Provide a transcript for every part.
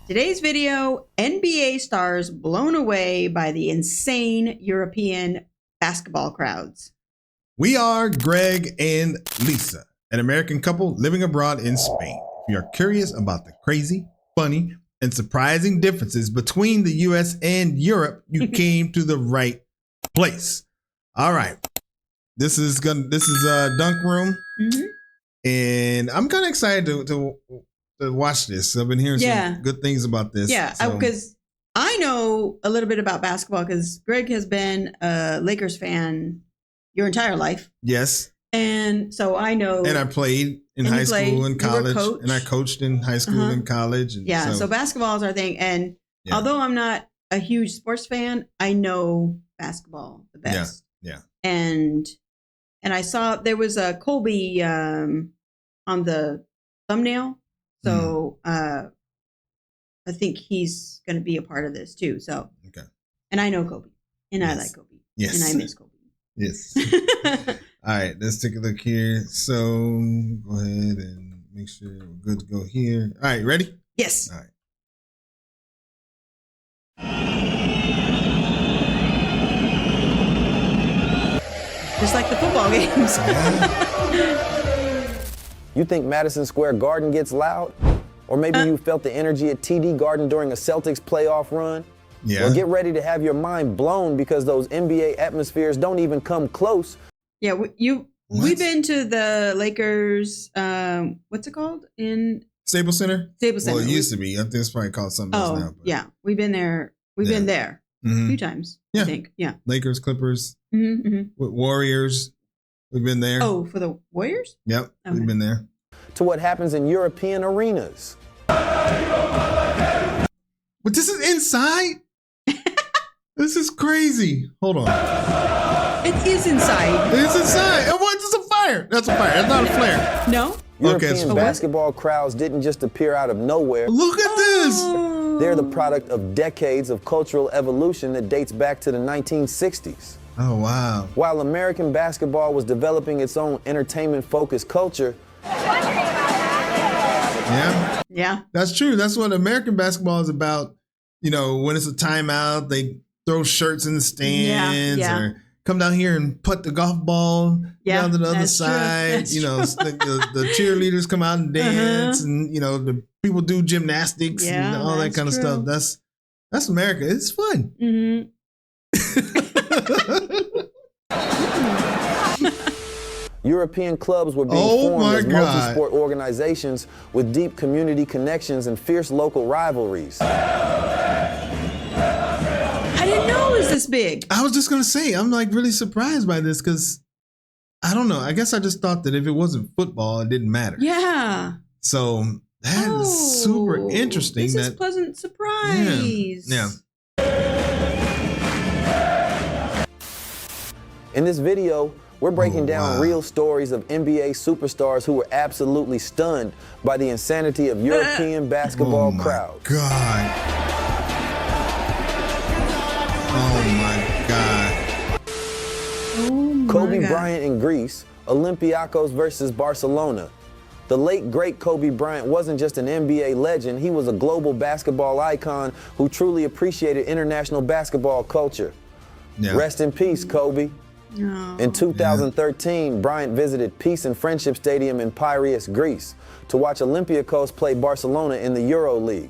Today's video, NBA stars blown away by the insane European basketball crowds. We are Greg and Lisa, an American couple living abroad in Spain. If you are curious about the crazy, funny, and surprising differences between the U.S. and Europe, you came to the right place. All right. This is Dunk Room. Mm-hmm. And I'm kind of excited to watch this. I've been hearing some good things about this. Yeah, because I know a little bit about basketball because Greg has been a Lakers fan your entire life. Yes. And so I know. And I played in high school and college. And I coached in high school and college. And so basketball is our thing. And although I'm not a huge sports fan, I know basketball the best. Yeah. And I saw there was a Kobe on the thumbnail. So I think he's going to be a part of this too. So, and I know Kobe, and I like Kobe, and I miss Kobe. Yes. All right, let's take a look here. So go ahead and make sure we're good to go here. All right, ready? Yes. All right. Just like the football games. You think Madison Square Garden gets loud? Or maybe you felt the energy at TD Garden during a Celtics playoff run? Yeah. Well, get ready to have your mind blown because those NBA atmospheres don't even come close. Yeah, we've been to the Lakers, what's it called? In Staples Center? Staples Center. Well, it used to be. I think it's probably called something else now. But. Yeah, we've been there. We've been there a few times, I think. Yeah. Lakers, Clippers, with Warriors. We've been there. Oh, for the Warriors? Yep, we've been there. To what happens in European arenas. But this is inside? This is crazy. Hold on. It is inside. It's inside. And what? It's a fire. That's a fire. That's not a flare. No? European basketball crowds didn't just appear out of nowhere. Look at this. They're the product of decades of cultural evolution that dates back to the 1960s. Oh, wow. While American basketball was developing its own entertainment-focused culture. Yeah. That's true. That's what American basketball is about. You know, when it's a timeout, they throw shirts in the stands or come down here and put the golf ball down to the other side. You know, the cheerleaders come out and dance and, you know, the people do gymnastics and all that kind of stuff. That's America. It's fun. Mm-hmm. European clubs were being formed as multi-sport organizations with deep community connections and fierce local rivalries. I didn't know it was this big. I was just going to say, I'm like really surprised by this because I don't know. I guess I just thought that if it wasn't football, it didn't matter. Yeah. So that is super interesting. This is a pleasant surprise. Yeah. In this video, we're breaking down real stories of NBA superstars who were absolutely stunned by the insanity of European basketball crowds. God. Oh my God. Kobe Bryant in Greece, Olympiacos versus Barcelona. The late, great Kobe Bryant wasn't just an NBA legend, he was a global basketball icon who truly appreciated international basketball culture. Yeah. Rest in peace, Kobe. In 2013, Bryant visited Peace and Friendship Stadium in Piraeus, Greece, to watch Olympiacos play Barcelona in the Euro League.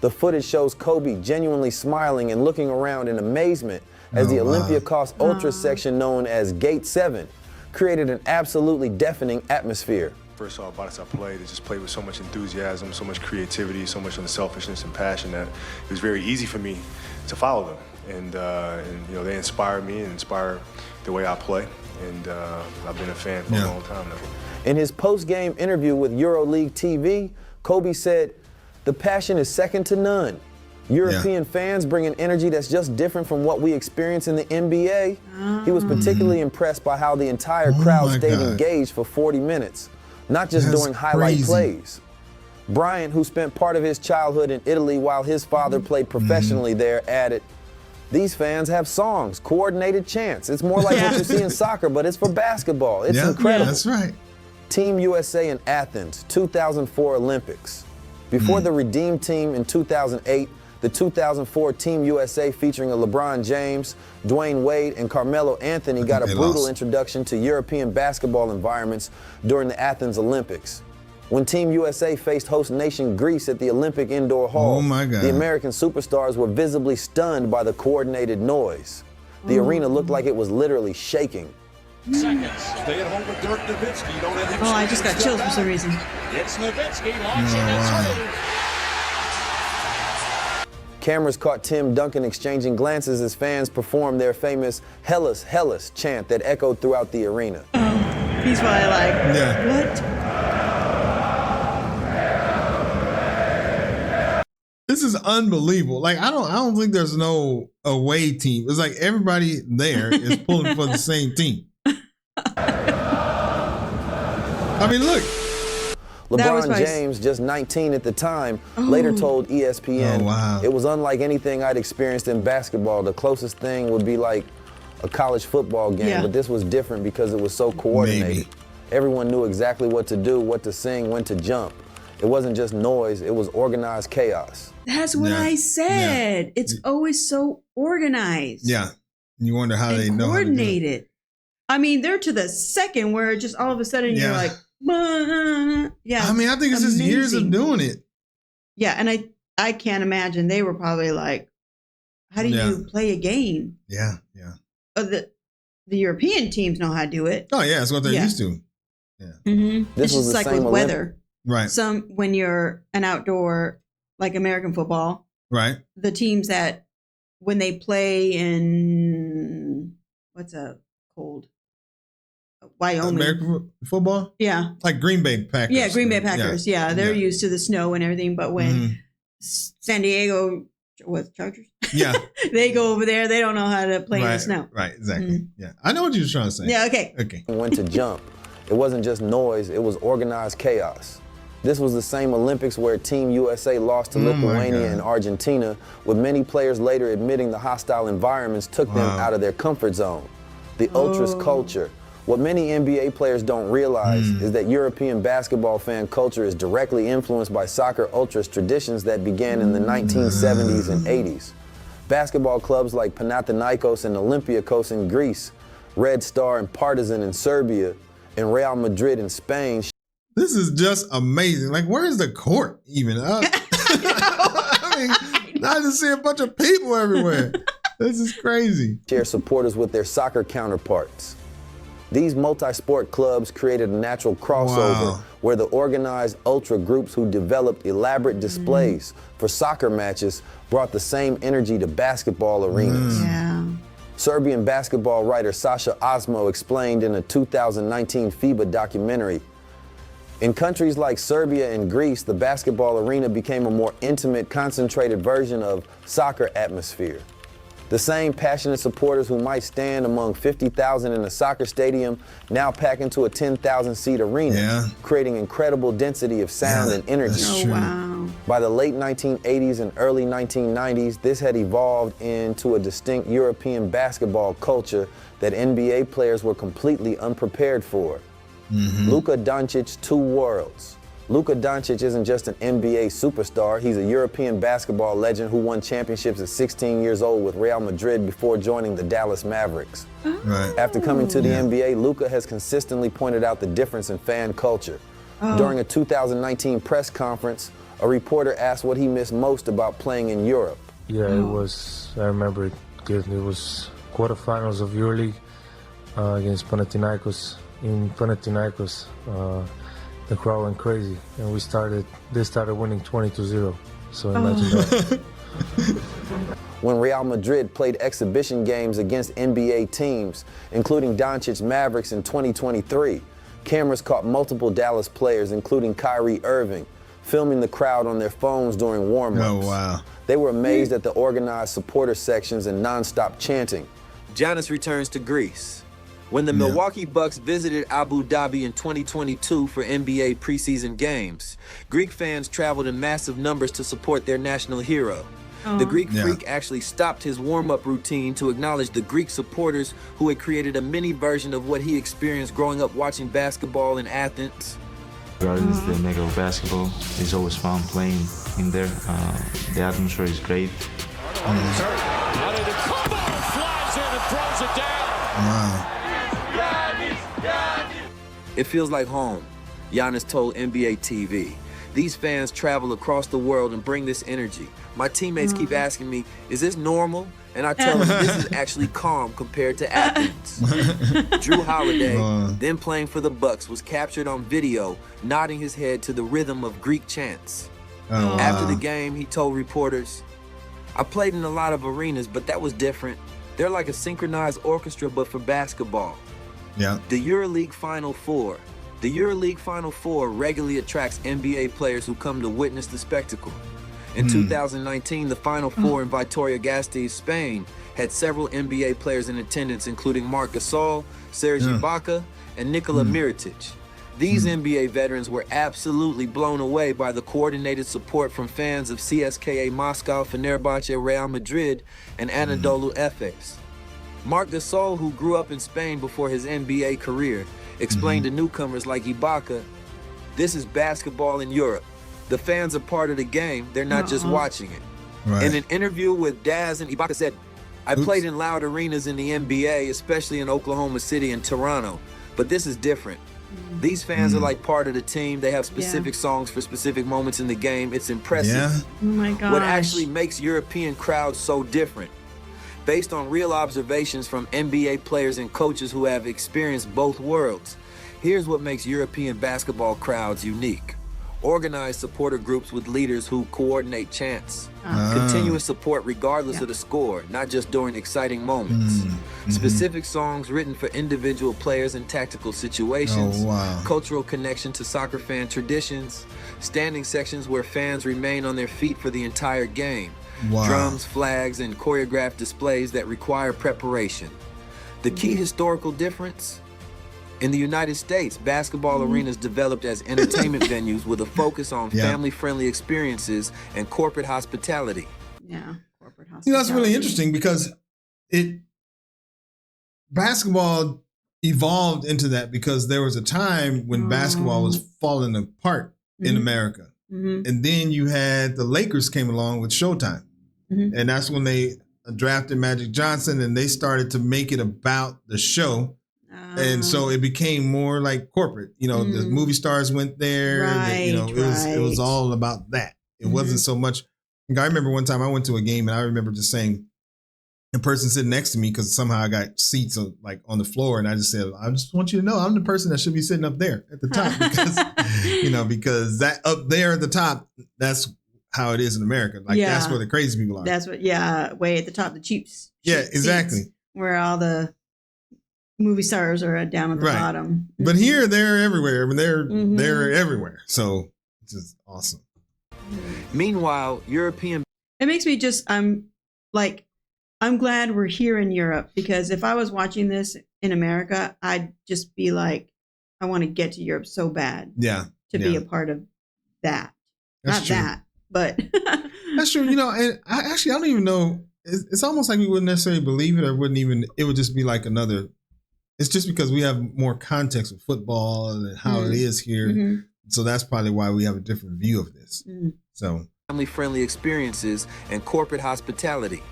The footage shows Kobe genuinely smiling and looking around in amazement as the Olympiacos Ultra section known as Gate 7 created an absolutely deafening atmosphere. First off, bodies I played, they just played with so much enthusiasm, so much creativity, so much unselfishness and passion that it was very easy for me to follow them. And you know, they inspire me and inspire the way I play. And I've been a fan for a long time now. In his post-game interview with EuroLeague TV, Kobe said, "The passion is second to none. European fans bring an energy that's just different from what we experience in the NBA." He was particularly impressed by how the entire crowd stayed engaged for 40 minutes, not just during highlight plays. Bryant, who spent part of his childhood in Italy while his father played professionally there, added, "These fans have songs, coordinated chants. It's more like what you see in soccer, but it's for basketball. It's incredible." That's right. Team USA in Athens, 2004 Olympics. Before the Redeem Team in 2008, the 2004 Team USA featuring a LeBron James, Dwayne Wade, and Carmelo Anthony got a brutal introduction to European basketball environments during the Athens Olympics. When Team USA faced host nation Greece at the Olympic Indoor Hall, the American superstars were visibly stunned by the coordinated noise. The arena looked like it was literally shaking. Seconds. Stay at home with Dirk Nowitzki. Don't let him I just got chills for some reason. It's Nowitzki launching it through. Cameras caught Tim Duncan exchanging glances as fans performed their famous Hellas, Hellas chant that echoed throughout the arena. He's probably like, what? This is unbelievable. Like, I don't think there's no away team. It's like everybody there is pulling for the same team. I mean, look. LeBron James, just 19 at the time, later told ESPN, it was unlike anything I'd experienced in basketball. The closest thing would be like a college football game, but this was different because it was so coordinated. Everyone knew exactly what to do, what to sing, when to jump. It wasn't just noise, it was organized chaos. That's what I said. It's always so organized. Yeah. You wonder how they know coordinated. I mean, they're to the second where just all of a sudden you're like, I mean, I think it's just years of doing it. Yeah, and I can't imagine. They were probably like, how do you play a game? Yeah. The European teams know how to do it. Oh, yeah, that's what they're used to. Yeah. This it's was just the like same with weather. Right. When you're an outdoor, like American football. Right. The teams that, when they play in, what's a cold? Wyoming. American football? Yeah. Like Green Bay Packers. Yeah, Green Bay Packers. Yeah, they're used to the snow and everything. But when San Diego, Chargers? Yeah. They go over there, they don't know how to play in the snow. Right, exactly. Yeah. I know what you're trying to say. Yeah, okay. When to jump. It wasn't just noise, it was organized chaos. This was the same Olympics where Team USA lost to Lithuania and Argentina, with many players later admitting the hostile environments took them out of their comfort zone. The ultras culture. What many NBA players don't realize is that European basketball fan culture is directly influenced by soccer ultras traditions that began in the 1970s and 80s. Basketball clubs like Panathinaikos and Olympiakos in Greece, Red Star and Partizan in Serbia, and Real Madrid in Spain. This is just amazing. Like, where is the court even? I mean, I just see a bunch of people everywhere. This is crazy. Share supporters with their soccer counterparts. These multi-sport clubs created a natural crossover where the organized ultra groups who developed elaborate displays for soccer matches brought the same energy to basketball arenas. Serbian basketball writer Sasha Osmo explained in a 2019 FIBA documentary, in countries like Serbia and Greece, the basketball arena became a more intimate, concentrated version of soccer atmosphere. The same passionate supporters who might stand among 50,000 in a soccer stadium now pack into a 10,000-seat arena, creating incredible density of sound and energy. By the late 1980s and early 1990s, this had evolved into a distinct European basketball culture that NBA players were completely unprepared for. Luka Dončić, two worlds. Luka Dončić isn't just an NBA superstar, he's a European basketball legend who won championships at 16 years old with Real Madrid before joining the Dallas Mavericks. After coming to the NBA, Luka has consistently pointed out the difference in fan culture. During a 2019 press conference, a reporter asked what he missed most about playing in Europe. Yeah, it was, I remember it good. It was quarterfinals of EuroLeague against Panathinaikos. In Panathinaikos, the crowd went crazy, and they started winning 20-0. So imagine that. When Real Madrid played exhibition games against NBA teams, including Doncic Mavericks in 2023, cameras caught multiple Dallas players, including Kyrie Irving, filming the crowd on their phones during warm-ups. They were amazed at the organized supporter sections and non-stop chanting. Giannis returns to Greece. When the Milwaukee Bucks visited Abu Dhabi in 2022 for NBA preseason games, Greek fans traveled in massive numbers to support their national hero. The Greek Freak actually stopped his warm-up routine to acknowledge the Greek supporters who had created a mini version of what he experienced growing up watching basketball in Athens. regardless the mega of basketball. It's always fun playing in there. The atmosphere is great. Harden's hurt. Out of the combo, flies in and throws it down. Wow. It feels like home, Giannis told NBA TV. These fans travel across the world and bring this energy. My teammates keep asking me, is this normal? And I tell them this is actually calm compared to Athens. Drew Holiday, then playing for the Bucks, was captured on video nodding his head to the rhythm of Greek chants. After the game, he told reporters, I played in a lot of arenas, but that was different. They're like a synchronized orchestra, but for basketball. Yeah. The EuroLeague Final Four. The EuroLeague Final Four regularly attracts NBA players who come to witness the spectacle. In 2019, the Final Four in Vitoria-Gasteiz, Spain, had several NBA players in attendance, including Marc Gasol, Serge Ibaka, and Nikola Mirotic. These NBA veterans were absolutely blown away by the coordinated support from fans of CSKA Moscow, Fenerbahce, Real Madrid, and Anadolu Efes. Marc Gasol, who grew up in Spain before his NBA career, explained to newcomers like Ibaka, this is basketball in Europe. The fans are part of the game, they're not just watching it. Right. In an interview with Daz, and Ibaka said, I played in loud arenas in the NBA, especially in Oklahoma City and Toronto, but this is different. These fans are like part of the team. They have specific songs for specific moments in the game. It's impressive. Yeah. Oh my gosh. What actually makes European crowds so different? Based on real observations from NBA players and coaches who have experienced both worlds, here's what makes European basketball crowds unique. Organized supporter groups with leaders who coordinate chants. Continuous support regardless of the score, not just during exciting moments. Specific songs written for individual players and tactical situations. Cultural connection to soccer fan traditions. Standing sections where fans remain on their feet for the entire game. Drums, flags, and choreographed displays that require preparation. The key historical difference? In the United States, basketball arenas developed as entertainment venues with a focus on family-friendly experiences and corporate hospitality. Yeah, corporate hospitality. You know, that's really interesting because basketball evolved into that because there was a time when basketball was falling apart in America. And then you had the Lakers came along with Showtime. And that's when they drafted Magic Johnson and they started to make it about the show. And so it became more like corporate. You know, the movie stars went there. It was all about that. It wasn't so much. I remember one time I went to a game and I remember just saying, a person sitting next to me, because somehow I got seats like on the floor, and I just said, I just want you to know I'm the person that should be sitting up there at the top because because that up there at the top, that's how it is in America. Like that's where the crazy people are. That's what way at the top, the cheap exactly. Seats, where all the movie stars are down at the bottom. But here they're everywhere. I mean, they're everywhere. So it's just awesome. Meanwhile, European. It makes me I'm glad we're here in Europe, because if I was watching this in America, I'd just be like, I want to get to Europe so bad. To be a part of that. That's Not true. that, but that's true. And I don't even know. It's almost like we wouldn't necessarily believe it, or it would just be like another. It's just because we have more context with football and how it is here. So that's probably why we have a different view of this. So family-friendly experiences and corporate hospitality.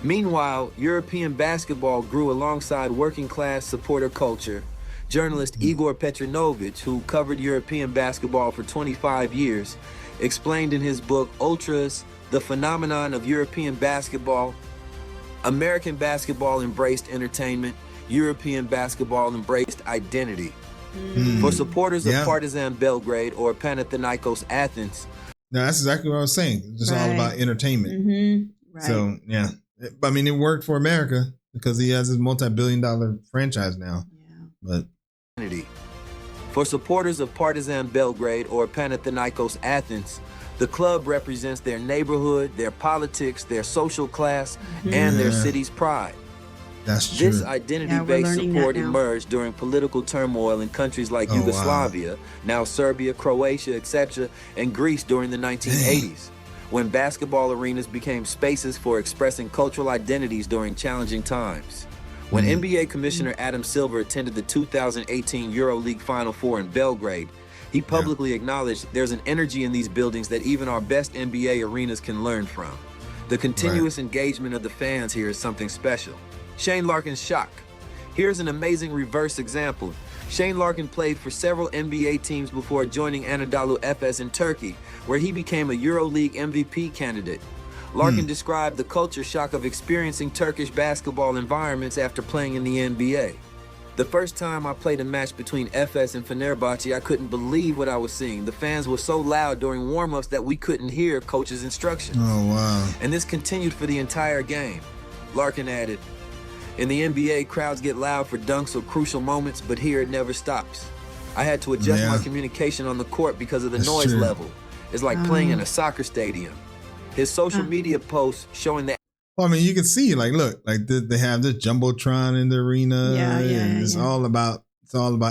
Meanwhile, European basketball grew alongside working-class supporter culture. Journalist Igor Petrinovich, who covered European basketball for 25 years, explained in his book, Ultras, The Phenomenon of European Basketball, American basketball embraced entertainment, European basketball embraced identity. For supporters of Partizan Belgrade or Panathinaikos Athens. No, that's exactly what I was saying. It's just all about entertainment. So, yeah. I mean, it worked for America because he has his multi-billion-dollar franchise now. But for supporters of Partizan Belgrade or Panathinaikos Athens, the club represents their neighborhood, their politics, their social class, and their city's pride. That's true. This identity-based support emerged during political turmoil in countries like Yugoslavia, now Serbia, Croatia, etc., and Greece during the 1980s. When basketball arenas became spaces for expressing cultural identities during challenging times. When NBA Commissioner Adam Silver attended the 2018 EuroLeague Final Four in Belgrade, He publicly acknowledged there's an energy in these buildings that even our best NBA arenas can learn from. The continuous engagement of the fans here is something special. Shane Larkin's shock. Here's an amazing reverse example. Shane Larkin played for several NBA teams before joining Anadolu Efes in Turkey, where he became a EuroLeague MVP candidate. Larkin described the culture shock of experiencing Turkish basketball environments after playing in the NBA. The first time I played a match between Efes and Fenerbahce, I couldn't believe what I was seeing. The fans were so loud during warm-ups that we couldn't hear coach's instructions. Oh, wow. And this continued for the entire game. Larkin added, in the NBA, crowds get loud for dunks or crucial moments, but here it never stops. I had to adjust my communication on the court because of the noise level. It's like playing in a soccer stadium. His social media posts showing that. Well, I mean, you can see, like, look, like they have this jumbotron in the arena. It's all about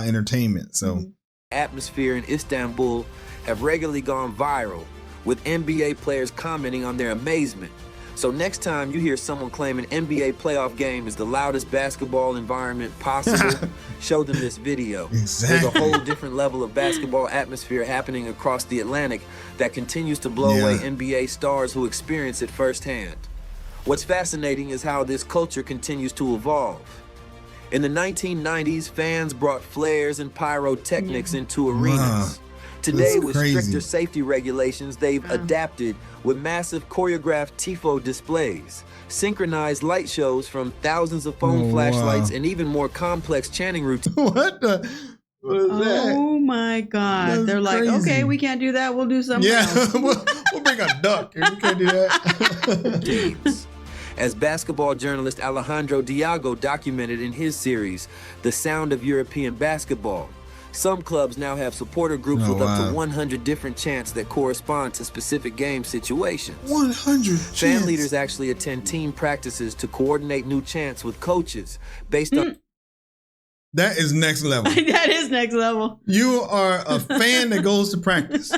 entertainment. So, atmosphere in Istanbul have regularly gone viral, with NBA players commenting on their amazement. So next time you hear someone claim an NBA playoff game is the loudest basketball environment possible, show them this video. Exactly. There's a whole different level of basketball atmosphere happening across the Atlantic that continues to blow away NBA stars who experience it firsthand. What's fascinating is how this culture continues to evolve. In the 1990s, fans brought flares and pyrotechnics into arenas. Today, with stricter safety regulations, they've adapted with massive choreographed tifo displays, synchronized light shows from thousands of phone flashlights, and even more complex chanting routines. What is that? Oh my God. That's They're like, crazy. okay, we can't do that. We'll do something else. we'll bring a duck. We can't do that. Teams. As basketball journalist Alejandro Diago documented in his series, The Sound of European Basketball, some clubs now have supporter groups with up to 100 different chants that correspond to specific game situations. 100 Fan leaders actually attend team practices to coordinate new chants with coaches based on... That is next level. That is next level. You are a fan that goes to practice.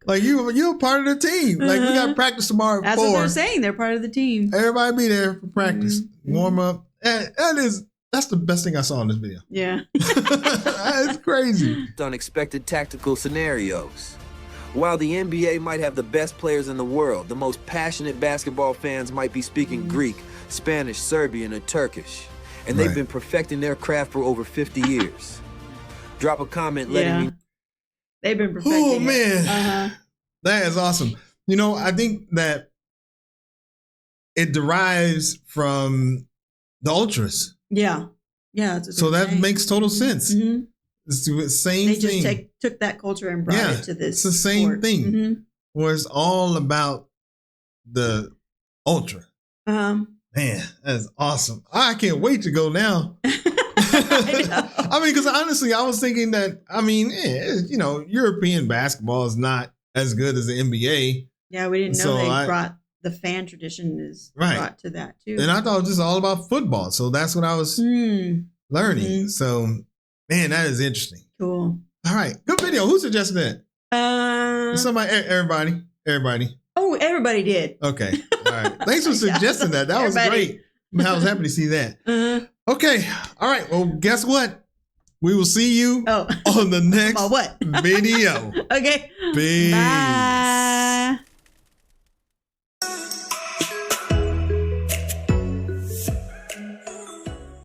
Like you're part of the team. Like we got practice tomorrow at 4. That's what they're saying. They're part of the team. Everybody be there for practice, warm up. And that's the best thing I saw in this video. Yeah. It's crazy. Unexpected tactical scenarios. While the NBA might have the best players in the world, the most passionate basketball fans might be speaking Greek, Spanish, Serbian, or Turkish. And they've been perfecting their craft for over 50 years. Drop a comment letting me... They've been perfecting Oh, man. That is awesome. You know, I think that it derives from the ultras. Yeah. So that makes total sense. It's the same they thing. Just took that culture and brought it to this. It's the same sport. thing. Where it's all about the ultra. Man, that's awesome. I can't wait to go now. I mean, because honestly, I was thinking that, European basketball is not as good as the NBA. Yeah, we didn't know they brought the fan tradition is brought to that too. And I thought it was just all about football. So that's what I was learning. So, man, that is interesting. Cool. All right. Good video. Who suggested that? Somebody, everybody. Oh, everybody did. Okay. All right. Thanks for suggesting that. That was great. I was happy to see that. Okay. All right. Well, guess what? We will see you on the next video. Okay. Peace. Bye.